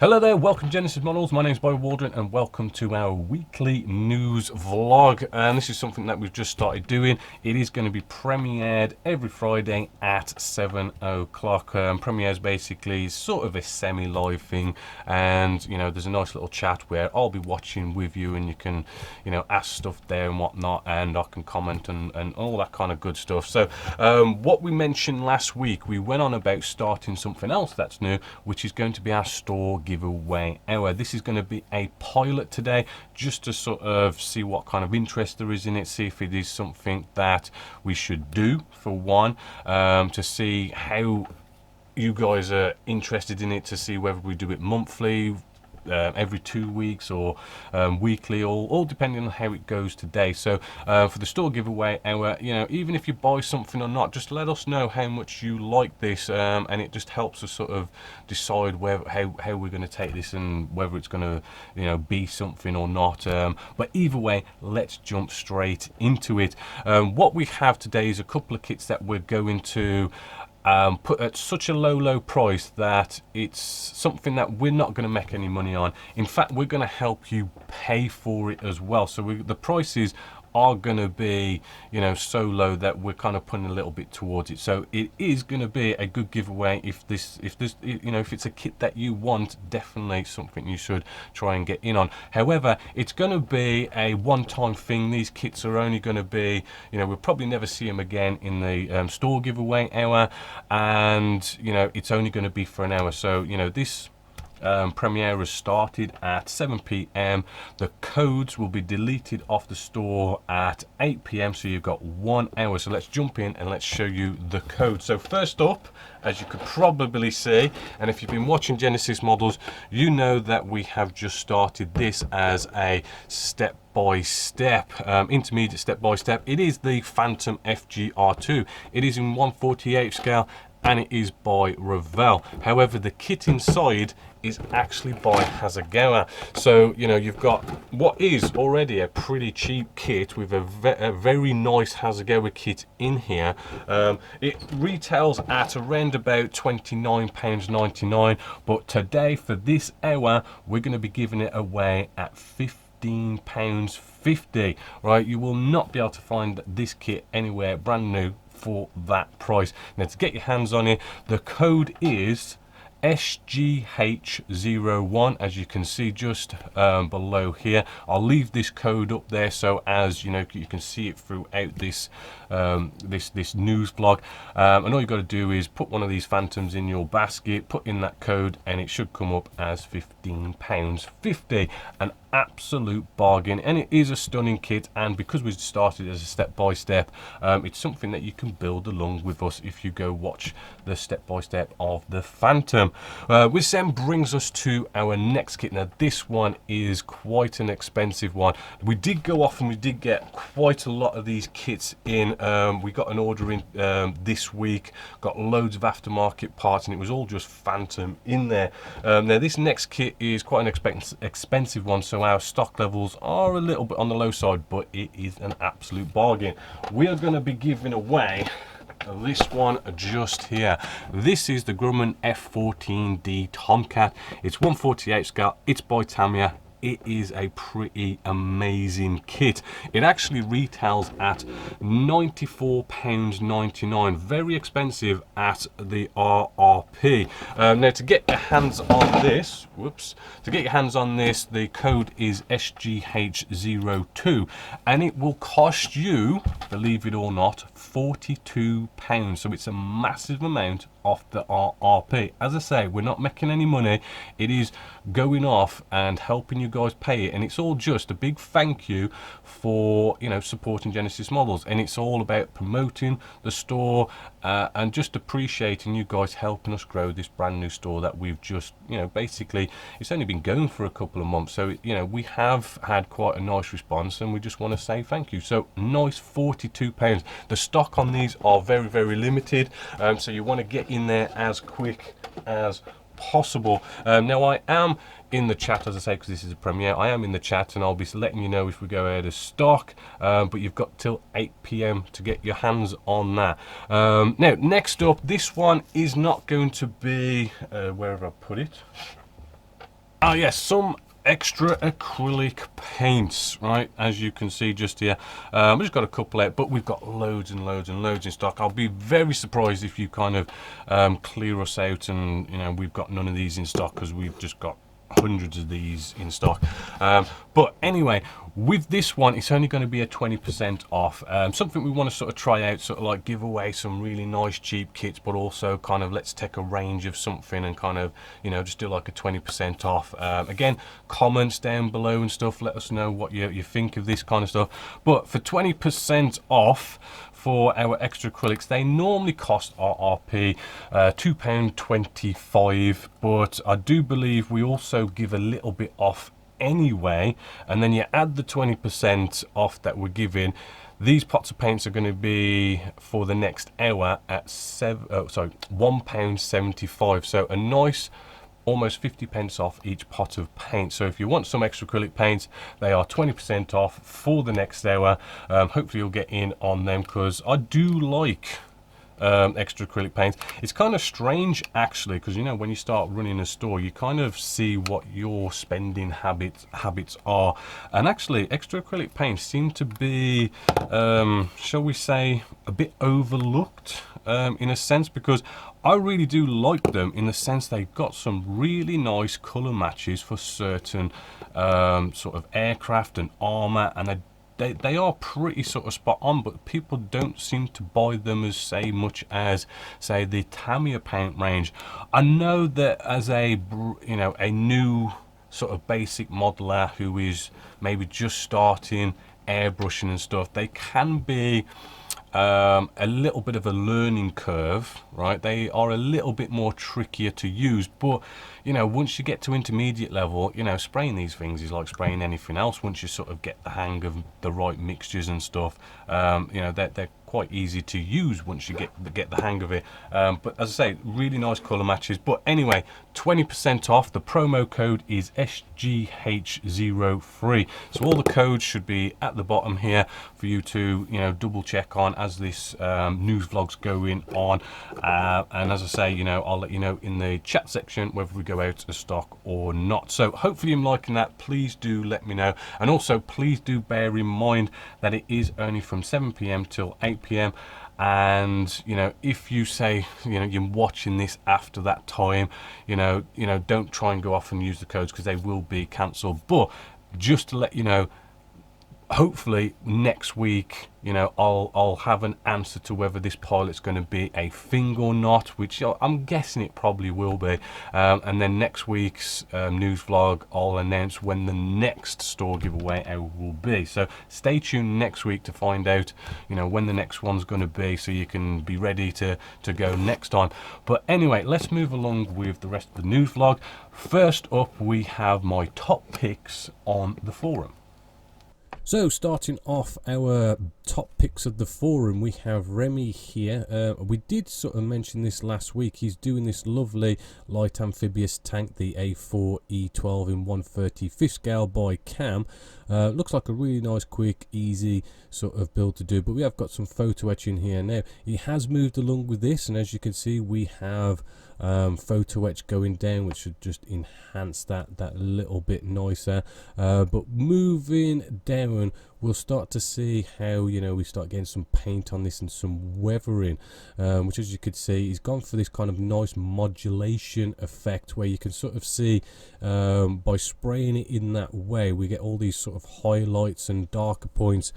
Hello there, welcome to Genessis Models. My name is Bob Waldron and welcome to our weekly news vlog. And this is something that we've just started doing. It is going to be premiered every Friday at 7 o'clock. Premiere is basically sort of a semi-live thing, and there's a nice little chat where I'll be watching with you and you can ask stuff there and whatnot, and I can comment and all that kind of good stuff. So what we mentioned last week, we went on about starting something else that's new, which is going to be our store giveaway hour. This is going to be a pilot today, just to sort of see what kind of interest there is in it, see if it is something that we should do, for one, to see how you guys are interested in it, to see whether we do it monthly, every 2 weeks, or weekly, all depending on how it goes today. So for the store giveaway hour, even if you buy something or not, just let us know how much you like this, and it just helps us sort of decide how we're going to take this and whether it's going to be something or not. But either way, let's jump straight into it. What we have today is a couple of kits that we're going to put at such a low price that it's something that we're not going to make any money on. In fact, we're going to help you pay for it as well. So the prices are going to be so low that we're kind of putting a little bit towards it. So it is going to be a good giveaway. If it's a kit that you want, definitely something you should try and get in on. However, it's going to be a one-time thing. These kits are only going to be, we'll probably never see them again in the store giveaway hour, and it's only going to be for an hour. So this premiere has started at 7 p.m. The codes will be deleted off the store at 8 p.m. so you've got 1 hour. So let's jump in and let's show you the code. So first up, as you could probably see, and if you've been watching Genessis Models, you know that we have just started this as a step-by-step, intermediate step-by-step. It is the Phantom FGR2. It is in 1/48 scale, and it is by Revell. However, the kit inside is actually by Hasegawa. So you've got what is already a pretty cheap kit with a very nice Hasegawa kit in here. It retails at around about £29.99, but today for this hour we're going to be giving it away at £15.50. right? You will not be able to find this kit anywhere brand new for that price. Now, to get your hands on it, the code is SGH01, as you can see just below here. I'll leave this code up there so as you can see it throughout this this news blog, and all you've got to do is put one of these Phantoms in your basket, put in that code, and it should come up as £15.50. An absolute bargain, and it is a stunning kit, and because we started as a step-by-step, it's something that you can build along with us if you go watch the step-by-step of the Phantom. Which then brings us to our next kit. Now this one is quite an expensive one. We did go off and we did get quite a lot of these kits in. We got an order in this week, got loads of aftermarket parts, and it was all just Phantom in there. Now this next kit is quite an expensive one, so our stock levels are a little bit on the low side, but it is an absolute bargain. We are going to be giving away this one just here. This is the Grumman F14D Tomcat. It's 1/48 scale. It's by Tamiya. It is a pretty amazing kit. It actually retails at £94.99, very expensive at the RRP. Now to get your hands on this, the code is SGH02, and it will cost you, believe it or not, £42. So it's a massive amount off the RRP. As I say, we're not making any money. It is going off and helping you guys pay it, and it's all just a big thank you for supporting Genessis Models, and it's all about promoting the store and just appreciating you guys helping us grow this brand new store that we've just basically, it's only been going for a couple of months, so we have had quite a nice response, and we just want to say thank you. So nice, £42. The stock on these are very limited, so you want to get in there as quick as possible. Now I am in the chat, as I say, because this is a premiere. I am in the chat, and I'll be letting you know if we go out of stock, but you've got till 8 p.m. to get your hands on that. Now next up, this one is not going to be where have I put it? Oh yes, some extra acrylic paints, right, as you can see just here. We've just got a couple out, but we've got loads and loads and loads in stock. I'll be very surprised if you kind of clear us out and, you know, we've got none of these in stock, because we've just got hundreds of these in stock. But anyway, with this one, it's only going to be a 20% off. Something we want to sort of try out, sort of like give away some really nice cheap kits, but also kind of let's take a range of something and kind of, you know, just do like a 20% off. Again, comments down below and stuff, let us know what you think of this kind of stuff. But for 20% off for our extra acrylics, they normally cost RRP £2.25, but I do believe we also give a little bit off anyway, and then you add the 20% off that we're giving. These pots of paints are going to be for the next hour at £1.75, so a nice almost 50 pence off each pot of paint. So if you want some extra acrylic paints, they are 20% off for the next hour. Hopefully you'll get in on them, because I do like extra acrylic paints. It's kind of strange actually, because, you know, when you start running a store, you kind of see what your spending habits are, and actually extra acrylic paints seem to be shall we say a bit overlooked in a sense, because I really do like them in the sense they've got some really nice color matches for certain sort of aircraft and armor, and they are pretty sort of spot on, but people don't seem to buy them as much as say the Tamiya paint range. I know that as a, you know, a new sort of basic modeler who is maybe just starting airbrushing and stuff, they can be a little bit of a learning curve, right? They are a little bit more trickier to use, but, you know, once you get to intermediate level, you know, spraying these things is like spraying anything else. Once you sort of get the hang of the right mixtures and stuff, you know, they're quite easy to use once you get the hang of it. But as I say, really nice color matches. But anyway, 20% off. The promo code is SGH03. So all the codes should be at the bottom here for you to, you know, double check on as this news vlog's going on. And as I say, you know, I'll let you know in the chat section whether we go out of stock or not. So hopefully you're liking that. Please do let me know, and also please do bear in mind that it is only from 7 p.m. till 8 p.m. and, you know, if you say, you know, you're watching this after that time, you know, don't try and go off and use the codes, because they will be cancelled. But just to let you know, hopefully next week, you know, I'll have an answer to whether this pilot's going to be a thing or not, which I'm guessing it probably will be. And then next week's news vlog, I'll announce when the next store giveaway will be. So stay tuned next week to find out, you know, when the next one's going to be, so you can be ready to go next time. But anyway, let's move along with the rest of the news vlog. First up, we have my top picks on the forum. So starting off our top picks of the forum, we have Remy here. We did sort of mention this last week. He's doing this lovely light amphibious tank, the A4E12 in 1/35 scale by Cam. Looks like a really nice, quick, easy sort of build to do, but we have got some photo etching here now. He has moved along with this, and as you can see, we have photo etch going down, which should just enhance that a little bit nicer. But moving down, we'll start to see how, you know, we start getting some paint on this and some weathering, which, as you could see, he's gone for this kind of nice modulation effect, where you can sort of see by spraying it in that way, we get all these sort of highlights and darker points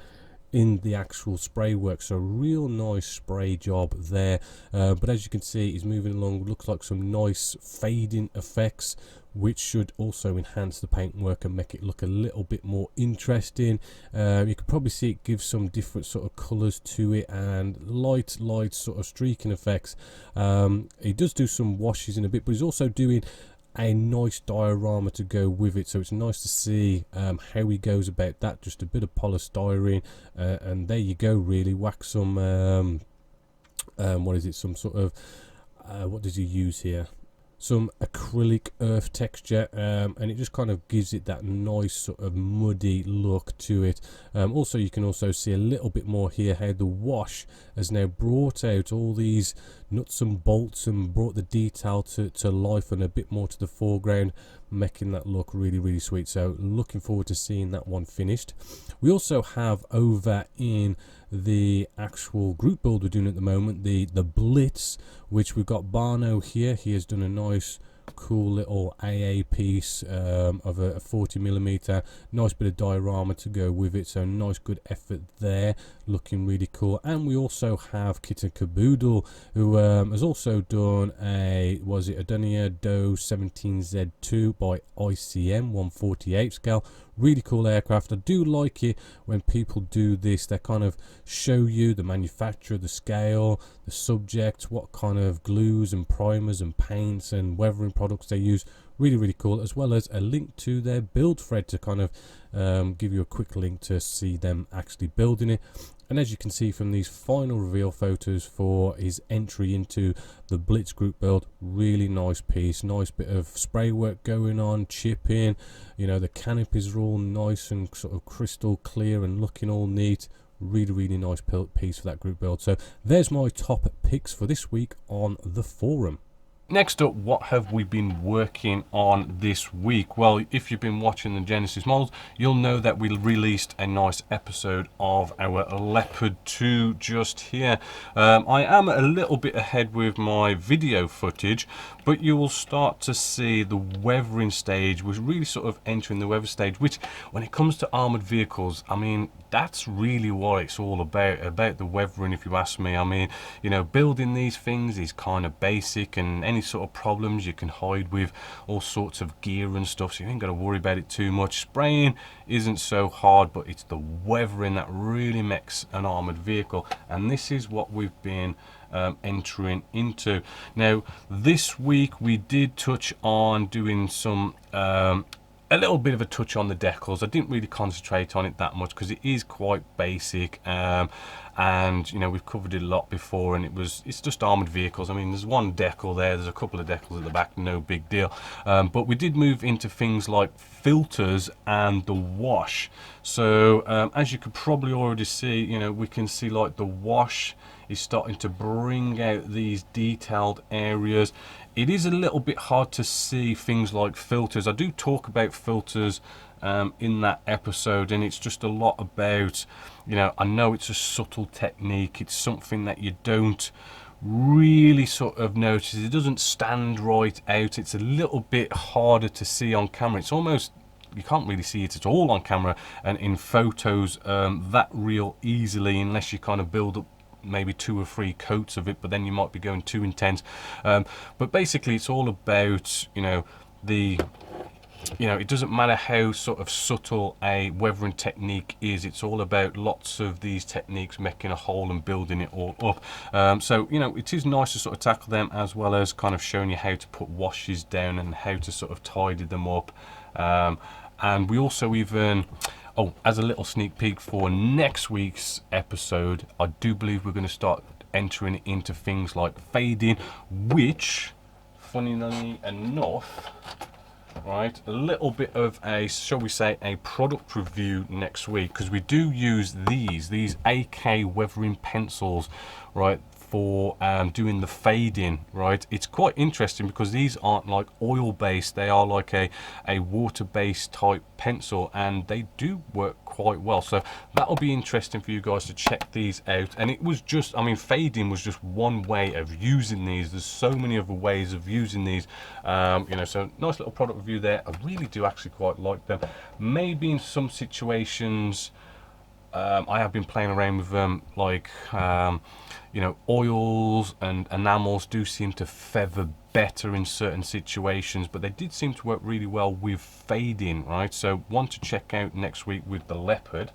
in the actual spray work. So real nice spray job there. But as you can see, he's moving along, looks like some nice fading effects, which should also enhance the paintwork and make it look a little bit more interesting. You can probably see it gives some different sort of colors to it, and light sort of streaking effects. He does do some washes in a bit, but he's also doing a nice diorama to go with it, so it's nice to see how he goes about that. Just a bit of polystyrene, and there you go, really whack some what is it, some sort of what does he use here, some acrylic earth texture, and it just kind of gives it that nice sort of muddy look to it. Also, you can also see a little bit more here how the wash has now brought out all these nuts and bolts and brought the detail to life and a bit more to the foreground, making that look really, really sweet. So looking forward to seeing that one finished. We also have over in the actual group build we're doing at the moment, the Blitz, which we've got Barno here. He has done a nice cool little AA piece of a 40mm, nice bit of diorama to go with it, so nice good effort there, looking really cool. And we also have Kitten Caboodle, who has also done a Adonia Do 17Z2 by ICM 148 scale. Really cool aircraft. I do like it when people do this. They kind of show you the manufacturer, the scale, the subject, what kind of glues and primers and paints and weathering products they use. Really, really cool, as well as a link to their build thread to kind of give you a quick link to see them actually building it. And as you can see from these final reveal photos for his entry into the Blitz group build, really nice piece, nice bit of spray work going on, chipping, you know, the canopies are all nice and sort of crystal clear and looking all neat. Really, really nice piece for that group build. So there's my top picks for this week on the forum. Next up, what have we been working on this week? Well, if you've been watching the Genessis models, you'll know that we released a nice episode of our Leopard 2 just here. I am a little bit ahead with my video footage, but you will start to see the weathering stage. We're really sort of entering the weather stage, which when it comes to armoured vehicles, I mean, that's really what it's all about the weathering, if you ask me. I mean, you know, building these things is kind of basic, and any sort of problems you can hide with all sorts of gear and stuff, so you ain't got to worry about it too much. Spraying isn't so hard, but it's the weathering that really makes an armoured vehicle, and this is what we've been entering into. Now, this week we did touch on doing some a little bit of a touch on the decals. I didn't really concentrate on it that much because it is quite basic, and you know, we've covered it a lot before, and it's just armored vehicles. I mean, there's one decal there, there's a couple of decals at the back, no big deal, but we did move into things like filters and the wash. So as you could probably already see, you know, we can see like the wash is starting to bring out these detailed areas. It is a little bit hard to see things like filters. I do talk about filters in that episode, and it's just a lot about, you know, I know it's a subtle technique, it's something that you don't really sort of notice, it doesn't stand right out, it's a little bit harder to see on camera. It's almost, you can't really see it at all on camera and in photos that real easily, unless you kind of build up maybe 2 or 3 coats of it, but then you might be going too intense. But basically it's all about, you know, it doesn't matter how sort of subtle a weathering technique is, it's all about lots of these techniques making a whole and building it all up. So, you know, it is nice to sort of tackle them, as well as kind of showing you how to put washes down and how to sort of tidy them up. And we also even, as a little sneak peek for next week's episode, I do believe we're going to start entering into things like fading, which, funnily enough, right, a little bit of a, shall we say, a product review next week, because we do use these AK weathering pencils, right, for doing the fading, right. It's quite interesting because these aren't like oil based, they are like a water based type pencil, and they do work quite well. So that'll be interesting for you guys to check these out. And it was just, I mean, fading was just one way of using these. There's so many other ways of using these, you know, so nice little product review there. I really do actually quite like them. Maybe in some situations I have been playing around with them, like you know, oils and enamels do seem to feather better in certain situations, but they did seem to work really well with fading, right? So one to check out next week with the Leopard.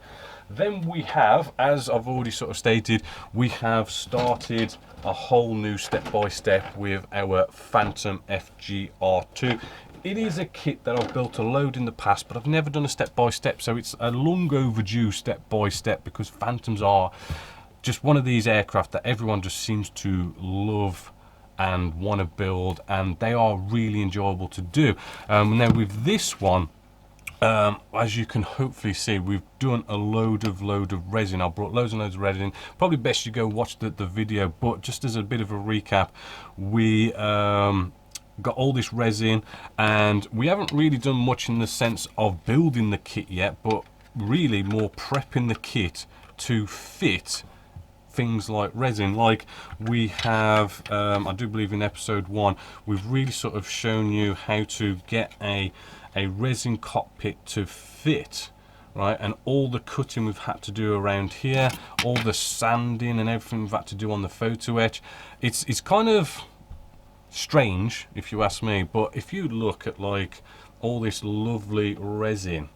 Then we have, as I've already sort of stated, we have started a whole new step-by-step with our Phantom FGR2. It is a kit that I've built a load in the past, but I've never done a step-by-step, so it's a long overdue step-by-step, because Phantoms are just one of these aircraft that everyone just seems to love and want to build, and they are really enjoyable to do. Now with this one, as you can hopefully see, we've done a load of resin. I brought loads and loads of resin. Probably best you go watch the video, but just as a bit of a recap, we got all this resin, and we haven't really done much in the sense of building the kit yet, but really more prepping the kit to fit things like resin. Like we have, I do believe in episode 1, we've really sort of shown you how to get a resin cockpit to fit, right? And all the cutting we've had to do around here, all the sanding and everything we've had to do on the photo etch. It's kind of strange if you ask me, but if you look at like all this lovely resin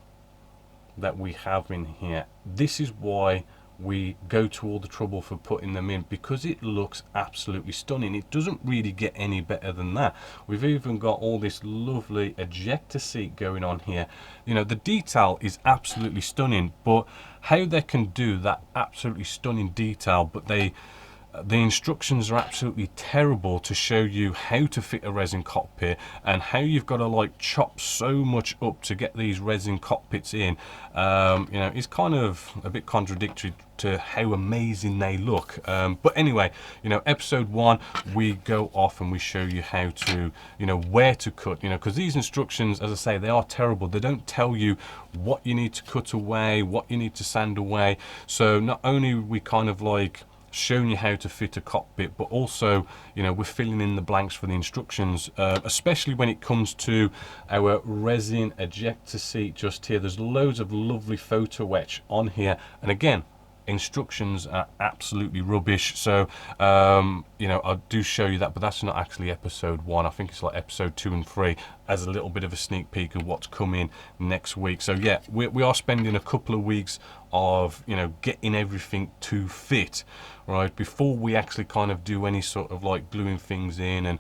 that we have in here, this is why we go to all the trouble for putting them in, because it looks absolutely stunning. It doesn't really get any better than that. We've even got all this lovely ejector seat going on here. You know, the detail is absolutely stunning, but how they can do that absolutely stunning detail, but the instructions are absolutely terrible to show you how to fit a resin cockpit, and how you've got to like chop so much up to get these resin cockpits in. You know, it's kind of a bit contradictory to how amazing they look. But anyway, you know, episode 1, we go off and we show you how to, you know, where to cut, you know, because these instructions, as I say, they are terrible. They don't tell you what you need to cut away, what you need to sand away. So not only we kind of like showing you how to fit a cockpit, but also, you know, we're filling in the blanks for the instructions, especially when it comes to our resin ejector seat just here. There's loads of lovely photo etch on here, and again, instructions are absolutely rubbish. So you know, I do show you that, but that's not actually episode 1. I think it's like episode 2 and 3 as a little bit of a sneak peek of what's coming next week. So yeah, we are spending a couple of weeks of, you know, getting everything to fit, right, before we actually kind of do any sort of like gluing things in and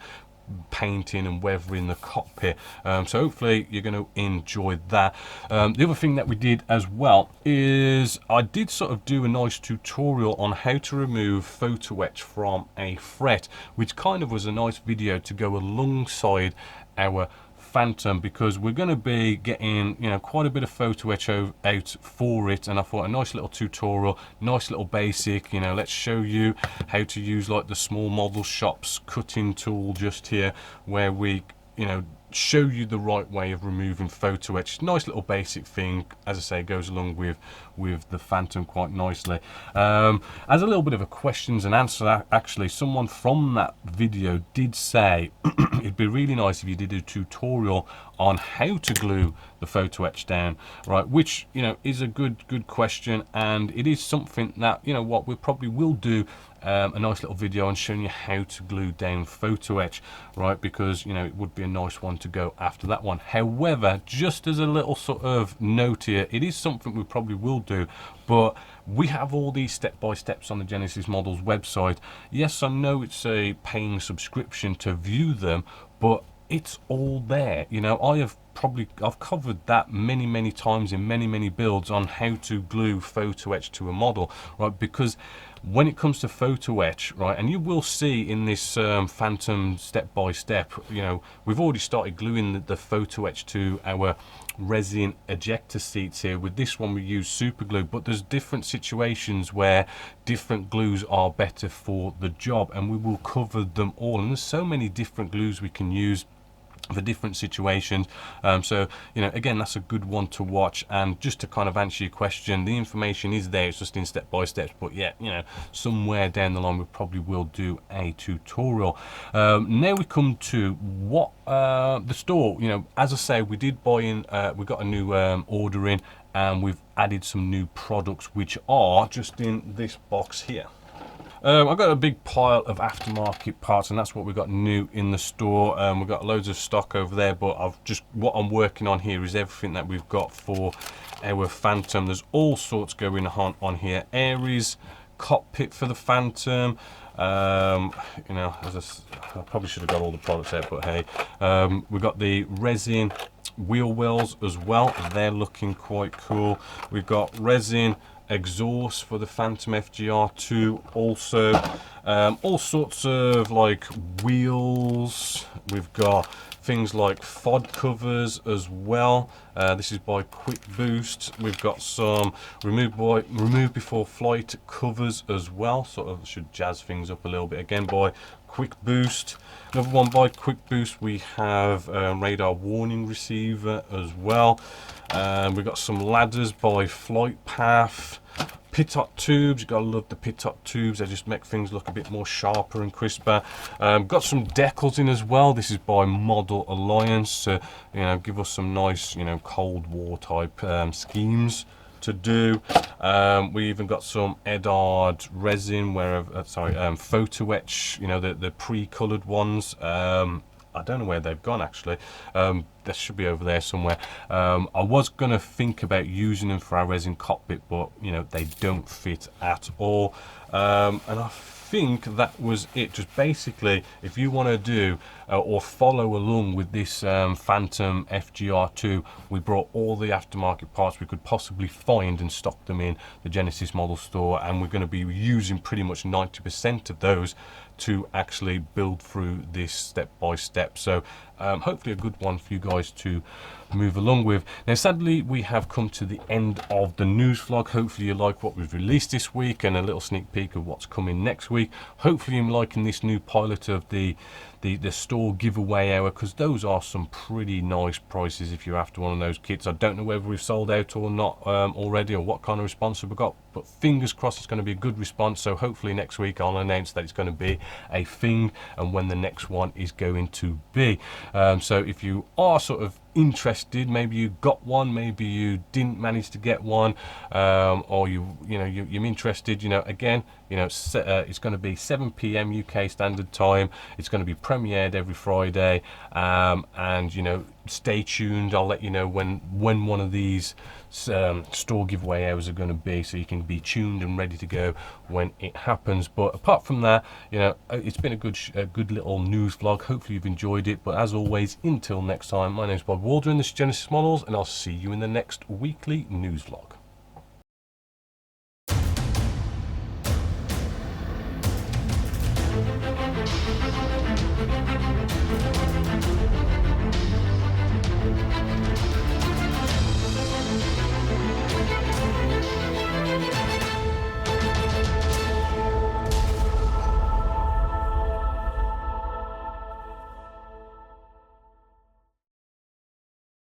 painting and weathering the cockpit. So hopefully you're going to enjoy that. The other thing that we did as well is I did sort of do a nice tutorial on how to remove photo etch from a fret, which kind of was a nice video to go alongside our Phantom, because we're going to be getting, you know, quite a bit of photo etch out for it, and I thought a nice little tutorial, nice little basic, you know, let's show you how to use like the small model shop's cutting tool just here, where we, you know, show you the right way of removing photo etch. Nice little basic thing, as I say, goes along with the Phantom quite nicely. As a little bit of a questions and answer, actually, someone from that video did say it'd be really nice if you did a tutorial on how to glue the photo etch down, right? Which, you know, is a good question, and it is something that, you know what, we probably will do a nice little video on showing you how to glue down photo etch, right? Because, you know, it would be a nice one to go after that one. However, just as a little sort of note here, it is something we probably will do, but we have all these step-by-steps on the Genessis Models website. Yes, I know it's a paying subscription to view them, but it's all there. You know, I've covered that many times in many builds on how to glue photo etch to a model, right? Because when it comes to photo etch, right, and you will see in this Phantom step-by-step, you know, we've already started gluing the photo etch to our resin ejector seats here. With this one we use super glue, but there's different situations where different glues are better for the job, and we will cover them all, and there's so many different glues we can use for different situations. So, you know, again, that's a good one to watch. And just to kind of answer your question, the information is there, it's just in step-by-steps, but yeah, you know, somewhere down the line we probably will do a tutorial. Now we come to what the store, you know, as I say, we did buy in, we got a new order in, and we've added some new products, which are just in this box here. I've got a big pile of aftermarket parts, and that's what we've got new in the store. We've got loads of stock over there, but what I'm working on here is everything that we've got for our Phantom. There's all sorts going on here. Aries cockpit for the Phantom. You know, I probably should have got all the products out, but hey, we've got the resin wheel wells as well. They're looking quite cool. We've got resin exhaust for the Phantom FGR2 also. All sorts of like wheels. We've got things like FOD covers as well. This is by Quick Boost. We've got some remove before flight covers as well. Sort of should jazz things up a little bit. Again by Quick Boost. Another one by Quick Boost. We have radar warning receiver as well. We've got some ladders by Flight Path. Pitot tubes, you gotta love the pitot tubes, they just make things look a bit more sharper and crisper. Got some decals in as well. This is by Model Alliance to give us some nice Cold War type schemes to do. We even got some Edard resin, photo etch, the pre-colored ones. I don't know where they've gone actually. They should be over there somewhere. I was gonna think about using them for our resin cockpit, but they don't fit at all. And I think that was it. Just basically, if you want to do or follow along with this Phantom FGR2, we brought all the aftermarket parts we could possibly find and stocked them in the Genessis model store, and we're going to be using pretty much 90% of those to actually build through this step by step. So hopefully a good one for you guys to move along with. Now sadly we have come to the end of the news vlog. Hopefully you like what we've released this week and a little sneak peek of what's coming next week. Hopefully you're liking this new pilot of the store giveaway hour, because those are some pretty nice prices if you're after one of those kits. I don't know whether we've sold out or not already, or what kind of response we've got, but fingers crossed it's going to be a good response. So hopefully next week I'll announce that it's going to be a thing and when the next one is going to be. So if you are sort of interested, maybe you got one, maybe you didn't manage to get one, or you're interested, again, it's going to be 7 p.m. UK standard time. It's going to be premiered every Friday, and stay tuned. I'll let you know when one of these store giveaway hours are going to be, so you can be tuned and ready to go when it happens. But apart from that, it's been a good little news vlog. Hopefully you've enjoyed it, but as always, until next time, my name is Bob Waldron, this is Genessis Models, and I'll see you in the next weekly news vlog.